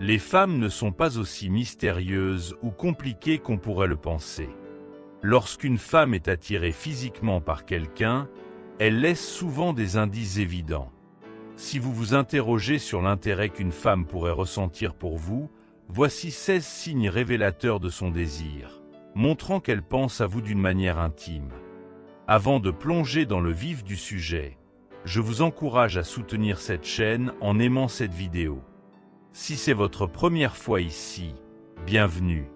Les femmes ne sont pas aussi mystérieuses ou compliquées qu'on pourrait le penser. Lorsqu'une femme est attirée physiquement par quelqu'un, elle laisse souvent des indices évidents. Si vous vous interrogez sur l'intérêt qu'une femme pourrait ressentir pour vous, voici 16 signes révélateurs de son désir, montrant qu'elle pense à vous d'une manière intime. Avant de plonger dans le vif du sujet, je vous encourage à soutenir cette chaîne en aimant cette vidéo. Si c'est votre première fois ici, bienvenue.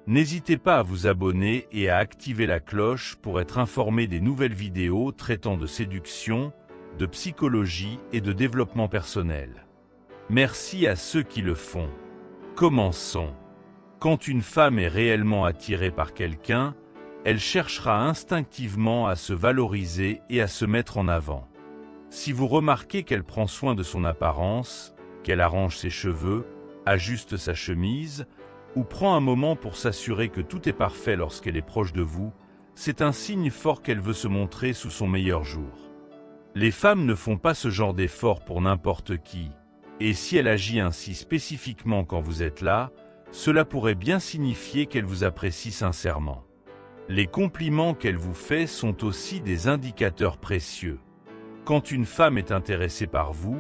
N'hésitez pas à vous abonner et à activer la cloche pour être informé des nouvelles vidéos traitant de séduction, de psychologie et de développement personnel. Merci à ceux qui le font. Commençons. Quand une femme est réellement attirée par quelqu'un, elle cherchera instinctivement à se valoriser et à se mettre en avant. Si vous remarquez qu'elle prend soin de son apparence, qu'elle arrange ses cheveux, ajuste sa chemise, ou prend un moment pour s'assurer que tout est parfait lorsqu'elle est proche de vous, c'est un signe fort qu'elle veut se montrer sous son meilleur jour. Les femmes ne font pas ce genre d'effort pour n'importe qui, et si elle agit ainsi spécifiquement quand vous êtes là, cela pourrait bien signifier qu'elle vous apprécie sincèrement. Les compliments qu'elle vous fait sont aussi des indicateurs précieux. Quand une femme est intéressée par vous,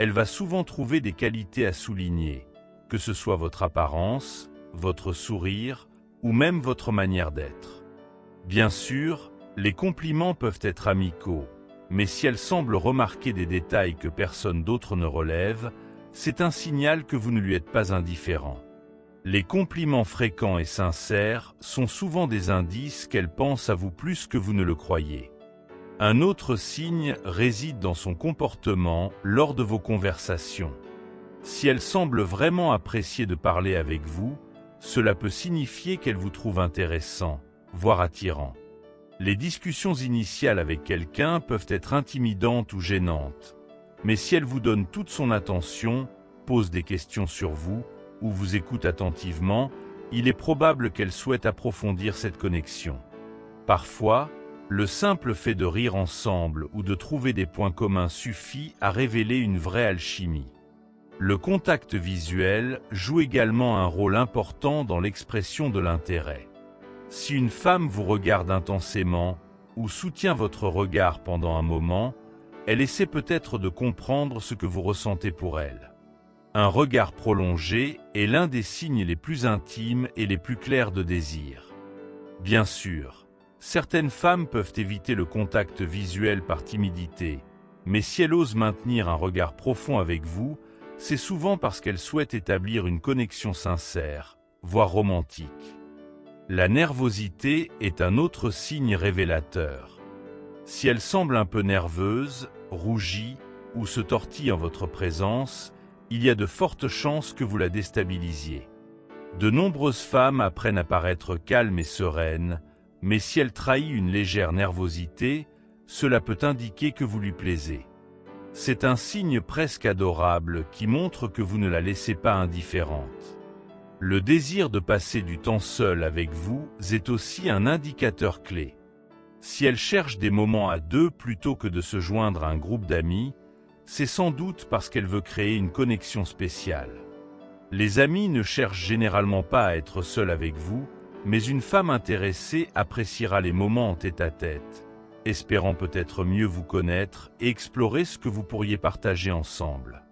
elle va souvent trouver des qualités à souligner, que ce soit votre apparence, votre sourire ou même votre manière d'être. Bien sûr, les compliments peuvent être amicaux, mais si elle semble remarquer des détails que personne d'autre ne relève, c'est un signal que vous ne lui êtes pas indifférent. Les compliments fréquents et sincères sont souvent des indices qu'elle pense à vous plus que vous ne le croyez. Un autre signe réside dans son comportement lors de vos conversations. Si elle semble vraiment apprécier de parler avec vous, cela peut signifier qu'elle vous trouve intéressant, voire attirant. Les discussions initiales avec quelqu'un peuvent être intimidantes ou gênantes, mais si elle vous donne toute son attention, pose des questions sur vous, ou vous écoute attentivement, il est probable qu'elle souhaite approfondir cette connexion. Parfois, le simple fait de rire ensemble ou de trouver des points communs suffit à révéler une vraie alchimie. Le contact visuel joue également un rôle important dans l'expression de l'intérêt. Si une femme vous regarde intensément ou soutient votre regard pendant un moment, elle essaie peut-être de comprendre ce que vous ressentez pour elle. Un regard prolongé est l'un des signes les plus intimes et les plus clairs de désir. Bien sûr, certaines femmes peuvent éviter le contact visuel par timidité, mais si elles osent maintenir un regard profond avec vous, c'est souvent parce qu'elles souhaitent établir une connexion sincère, voire romantique. La nervosité est un autre signe révélateur. Si elle semble un peu nerveuse, rougit ou se tortille en votre présence, il y a de fortes chances que vous la déstabilisiez. De nombreuses femmes apprennent à paraître calmes et sereines, mais si elle trahit une légère nervosité, cela peut indiquer que vous lui plaisez. C'est un signe presque adorable qui montre que vous ne la laissez pas indifférente. Le désir de passer du temps seul avec vous est aussi un indicateur clé. Si elle cherche des moments à deux plutôt que de se joindre à un groupe d'amis, c'est sans doute parce qu'elle veut créer une connexion spéciale. Les amis ne cherchent généralement pas à être seuls avec vous, mais une femme intéressée appréciera les moments en tête-à-tête, espérant peut-être mieux vous connaître et explorer ce que vous pourriez partager ensemble.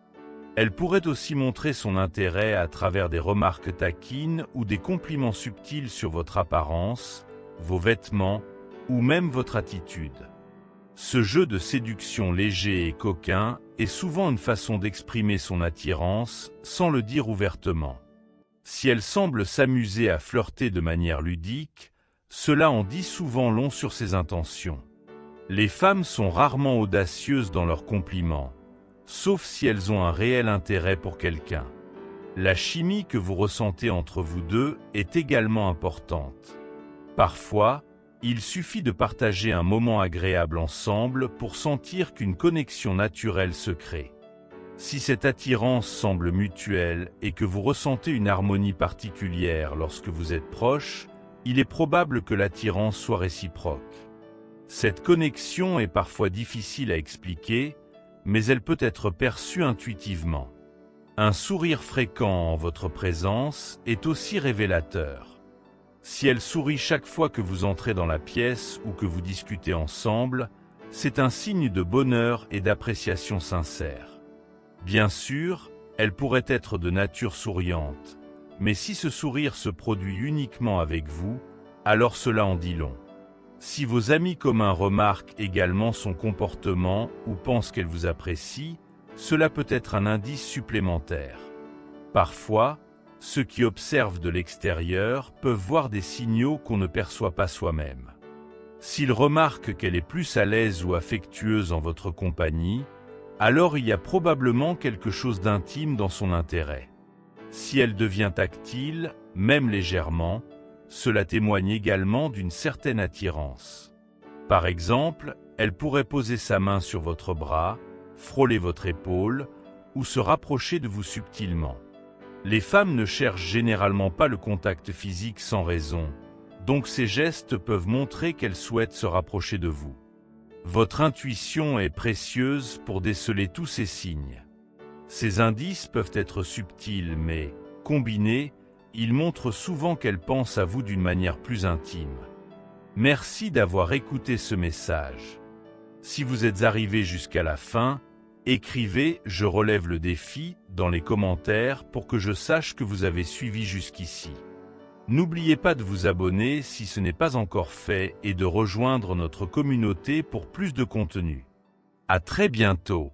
Elle pourrait aussi montrer son intérêt à travers des remarques taquines ou des compliments subtils sur votre apparence, vos vêtements ou même votre attitude. Ce jeu de séduction léger et coquin est souvent une façon d'exprimer son attirance sans le dire ouvertement. Si elle semble s'amuser à flirter de manière ludique, cela en dit souvent long sur ses intentions. Les femmes sont rarement audacieuses dans leurs compliments, sauf si elles ont un réel intérêt pour quelqu'un. La chimie que vous ressentez entre vous deux est également importante. Parfois, il suffit de partager un moment agréable ensemble pour sentir qu'une connexion naturelle se crée. Si cette attirance semble mutuelle et que vous ressentez une harmonie particulière lorsque vous êtes proches, il est probable que l'attirance soit réciproque. Cette connexion est parfois difficile à expliquer, mais elle peut être perçue intuitivement. Un sourire fréquent en votre présence est aussi révélateur. Si elle sourit chaque fois que vous entrez dans la pièce ou que vous discutez ensemble, c'est un signe de bonheur et d'appréciation sincère. Bien sûr, elle pourrait être de nature souriante, mais si ce sourire se produit uniquement avec vous, alors cela en dit long. Si vos amis communs remarquent également son comportement ou pensent qu'elle vous apprécie, cela peut être un indice supplémentaire. Parfois, ceux qui observent de l'extérieur peuvent voir des signaux qu'on ne perçoit pas soi-même. S'ils remarquent qu'elle est plus à l'aise ou affectueuse en votre compagnie, alors il y a probablement quelque chose d'intime dans son intérêt. Si elle devient tactile, même légèrement, cela témoigne également d'une certaine attirance. Par exemple, elle pourrait poser sa main sur votre bras, frôler votre épaule ou se rapprocher de vous subtilement. Les femmes ne cherchent généralement pas le contact physique sans raison, donc ces gestes peuvent montrer qu'elles souhaitent se rapprocher de vous. Votre intuition est précieuse pour déceler tous ces signes. Ces indices peuvent être subtils, mais, combinés, ils montrent souvent qu'elle pense à vous d'une manière plus intime. Merci d'avoir écouté ce message. Si vous êtes arrivé jusqu'à la fin, écrivez « Je relève le défi » dans les commentaires pour que je sache que vous avez suivi jusqu'ici. N'oubliez pas de vous abonner si ce n'est pas encore fait et de rejoindre notre communauté pour plus de contenu. À très bientôt.